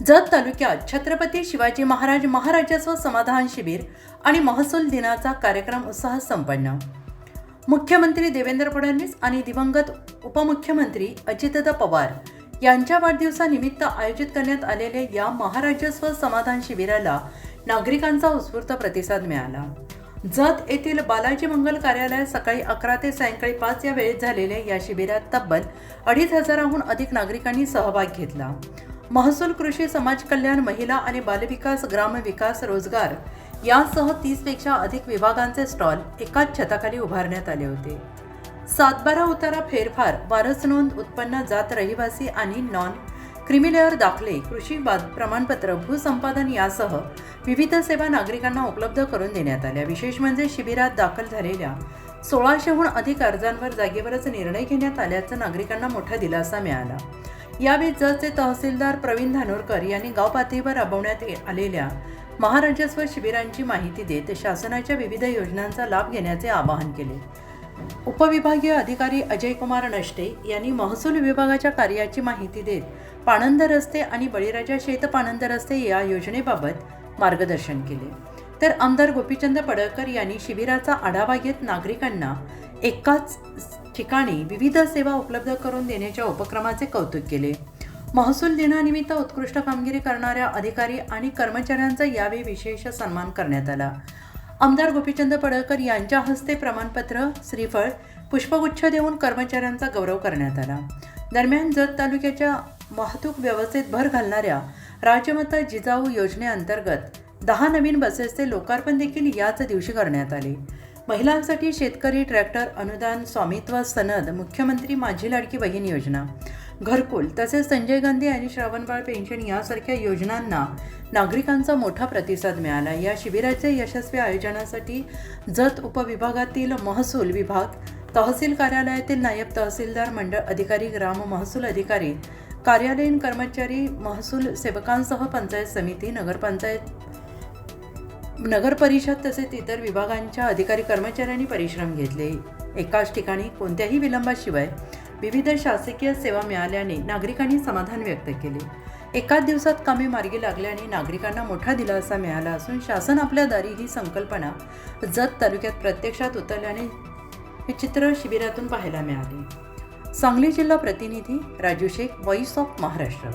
जत तालुक्यात छत्रपती शिवाजी महाराज महाराजस्व समाधान शिबिर आणि महसूल दिनाचा कार्यक्रम उत्साहात संपन्न। मुख्यमंत्री देवेंद्र फडणवीस आणि दिवंगत उपमुख्यमंत्री अजितदादा पवार यांच्या वाढदिवसानिमित्त आयोजित करण्यात आलेल्या या महाराजस्व समाधान शिबिराला नागरिकांचा उत्स्फूर्त प्रतिसाद मिळाला। जत येथील बालाजी मंगल कार्यालयात सकाळी 11 ते सायंकाळी 5 या वेळेत झालेल्या या शिबिरात तब्बल 2500हून अधिक नागरिकांनी सहभाग घेतला। महसूल, कृषी, समाज कल्याण, महिला आणि बालविकास, ग्रामविकास, रोजगार यासह 30 पेक्षा अधिक विभागांचे स्टॉल एकाच छताखाली उभारण्यात आले होते। 7/12 उतारा, फेरफार, वारस नोंद, उत्पन्न, जात, रहिवासी आणि नॉन क्रिमिलेअर दाखले, कृषी प्रमाणपत्र, भूसंपादन यासह विविध सेवा नागरिकांना उपलब्ध करून देण्यात आल्या। विशेष म्हणजे शिबिरात दाखल झालेल्या 1600हून अधिक अर्जांवर जागेवरच निर्णय घेण्यात आल्याचा नागरिकांना मोठा दिलासा मिळाला। यावेळी जतचे तहसीलदार प्रवीण धानोरकर यांनी गाव पातळीवर राबवण्यात आलेल्या महाराजस्व शिबिरांची माहिती देत शासनाच्या विविध योजनांचा लाभ घेण्याचे आवाहन केले। उपविभागीय अधिकारी अजय कुमार नष्टे यांनी महसूल विभागाच्या कार्याची माहिती देत पाणंद रस्ते आणि बळीराजा शेत पाणंद रस्ते या योजनेबाबत मार्गदर्शन केले। तर आमदार गोपीचंद पडळकर यांनी शिबिराचा आढावा घेत नागरिकांना एकाच ठिकाणी विविध सेवा उपलब्ध करून देण्याच्या उपक्रमाचे कौतुक केले। महसूल दिनानिमित्त उत्कृष्ट कामगिरी करणाऱ्या अधिकारी आणि कर्मचाऱ्यांचा यावेळी विशेष सन्मान करण्यात आला। आमदार गोपीचंद पडळकर यांच्या हस्ते प्रमाणपत्र, श्रीफळ, पुष्पगुच्छ देऊन कर्मचाऱ्यांचा गौरव करण्यात आला। दरम्यान जत तालुक्याच्या वाहतूक व्यवस्थेत भर घालणाऱ्या राजमाता जिजाऊ योजनेअंतर्गत 10 नवीन बसेसचे लोकार्पण देखील याच दिवशी करण्यात आले। महिलांसाठी शेतकरी ट्रॅक्टर अनुदान, स्वामित्व सनद, मुख्यमंत्री माझी लाडकी बहीण योजना, घरकुल तसेच संजय गांधी आणि श्रावणबाळ पेन्शन यासारख्या योजनांना नागरिकांचा मोठा प्रतिसाद मिळाला। या शिबिराचे यशस्वी आयोजनासाठी जत उपविभागातील महसूल विभाग, तहसील कार्यालयातील नायब तहसीलदार, मंडळ अधिकारी, ग्राम महसूल अधिकारी, कार्यालयीन कर्मचारी, महसूल सेवकांसह पंचायत समिती, नगर परिषद तसेच इतर विभागांच्या अधिकारी कर्मचाऱ्यांनी परिश्रम घेतले। एकाच ठिकाणी कोणत्याही विलंबाशिवाय विविध शासकीय सेवा मिळाल्याने नागरिकांनी समाधान व्यक्त केले। एकाच दिवसात कामे मार्गी लागल्याने नागरिकांना मोठा दिलासा मिळाला असून शासन आपल्या दारी ही संकल्पना जत तालुक्यात प्रत्यक्षात उतरल्याने हे चित्र शिबिरातून पाहायला मिळाले। सांगली जिल्हा प्रतिनिधी राजू शेख, व्हॉइस ऑफ महाराष्ट्र।